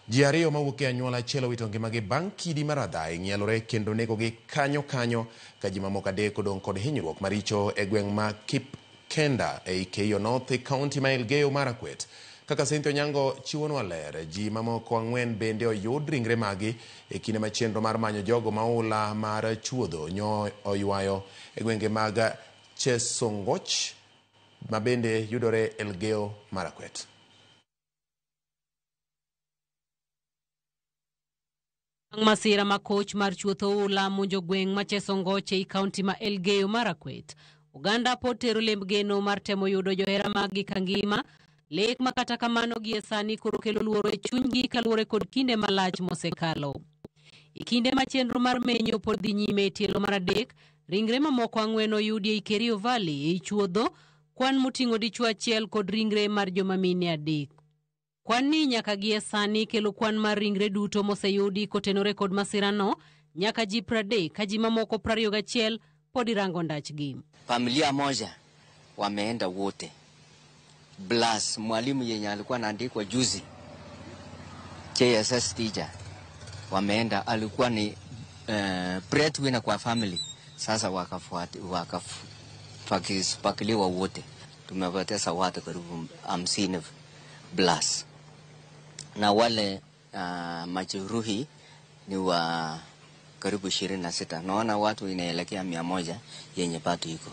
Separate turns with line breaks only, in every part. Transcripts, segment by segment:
Ji ariyo mawuok e anyuola achiel owito ngimagi bang' kidi mar adhay ng'ielore kendo negogi kanyo ka ji mamoko adek odong' kod hinyruok maricho e gweng' ma Kipkenda ei Keyo North e kaunti ma Elgeyo Marakwet. Kaka Cynthia Onyango chiwonwa ler, ji mamoko 4 bende oyud ringre magi e kinde ma chenro mar manyo jogo maula mar chuodho oywayo e gwenge mag Chesongoch ma bende yudore Elgeyo Marakwet.
Masira makoch mar chuotho ula monjo gweng' ma Chesongoch ei kaunti ma Elgeyo Marakwet. Uganda pod tero lemb geno mar temo yudo johera magi kangima. Lek makata kamano gie sani koro kelo luoro e chunygi kaluwore kod kinde malach mosekalo. E kinde ma chenro mar menyo pod dhi nyime e tielo mar adek, ringre mamoko 4 oyudi ei Kerio Valley ei chuodho, kwan moting'o dichuo achiel kod ringre mar joma mine 3. Kwan ni nyaka gie sani kelo kwan mar ringre duto moseyudi kotenore kod masirano nyaka ji 30 ka ji mamoko 21 pod irango ndachgi.
Familia moja wameenda wote. Blas mwalimu yenye alikuwa anaandikwa juzi JSS teacher wameenda, alikuwa ni breadwinner kwa family, sasa wakapakiliwa wote. Tumepoteza watu karibu 50 Blas, na wale majeruhi ni wa karibu 26. Naona watu inaelekea 100 yenye bado iko,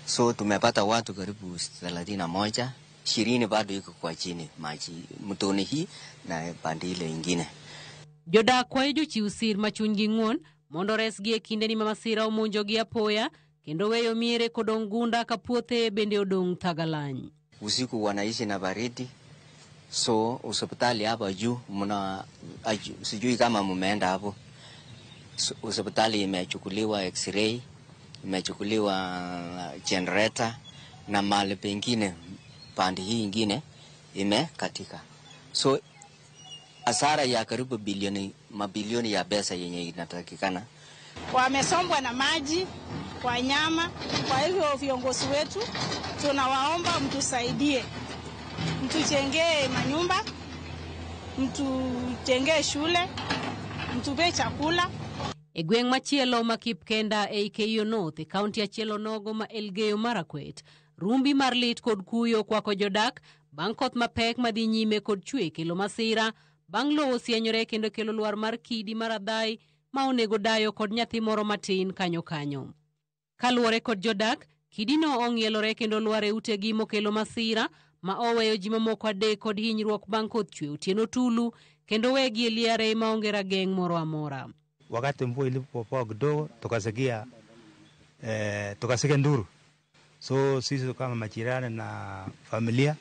so tumepata watu karibu 31, 20 bado iko kwa chini maji mtoni hii na pande ile ingine.
Jodak kwayo jochiw sir machunygi ng'won mondo resgi e kinde ni masira omonjogi apoya kendo weyo miere kodong' gunda ka puothe bende odong' Tagalany.
Usiku wanaishi na baridi, so hospitali hapa juu sijui kama mumeenda hapo. Hospitali imechukuliwa x-ray, imechukuliwa generator na mahali pengine pande hii ingine imekatika. So hasara ya karibu mabilioni ya pesa yenye inatakikana.
Wamesombwa na maji, wanyama. Kwa hivyo viongozi wetu tunawaomba mtusaidie, mtujengee manyumba, mtujengee shule, mtupe chakula.
E gweng' machielo ma Kipkenda ei Keyo North e kaunti achiel onogo ma Elgeyo Marakwet, rumbi mar lit kod kuyo kwako jodak bang' koth mapek madhi nyime kod chwe kelo masira bang' lowo sienyore kendo kelo lwar mar kidi mar adhay ma onego dayo kod nyathi moro matin kanyo. Kaluwore kod jodak, kidino ong'ielore kendo lwar e utegi mokelo masira ma oweyo ji mamoko 3 kod hinyruok bang' koth chwe otieno tulu kendo wegi e liare ma onge rageng' moro amora.
Wakati mvua ilipopoa kidogo tukasikia nduru. So sisi kama majirani na familia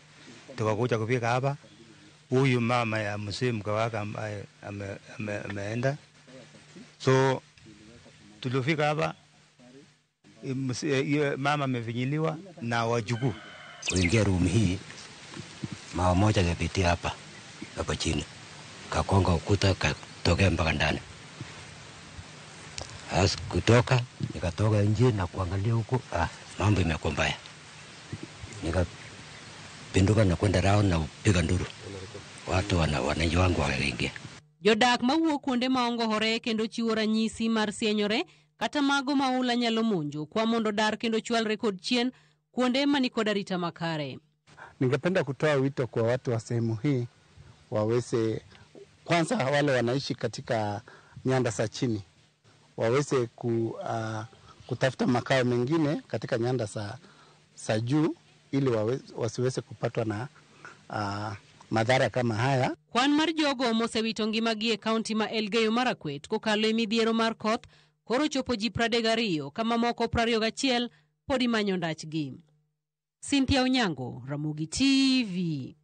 tukakuja kufika hapa. Huyu mama ya mzee mke wake ambaye ameenda. So tulifika hapa, mama amefinyiliwa na wajukuu.
Kuingia room hii, mama moja kapitia hapa chini. Kakonga ukuta katokea mpaka ndani. Nikatoka nje na kuangalia huko, mambo imekuwa mbaya. Nikapinduka na kwenda round na kupiga nduru. Watu wananchi wangu wakaingia.
Jodak mawuok kuonde maongohore kendo chiwo ranyisi mar sienyore kata mago maula nyalo monjo kwa mondo dar kendo chwalre kod chien kuonde mani kod arita makare.
Ningependa kutoa wito kwa watu wa sehemu hii waweze, kwanza wale wanaishi katika nyanda za chini, waweze kutafuta makao mengine katika nyanda za juu ili wasiweze kupatwa na madhara kama haya.
Kwan mar jogo mosewito ngimagi e kaunti ma Elgeyo Marakwet kokalo e midhiero mar koth koro chopo ji 32 kama moko 21 pod imanyo ndachgi. Cynthia Onyango, Ramogi TV.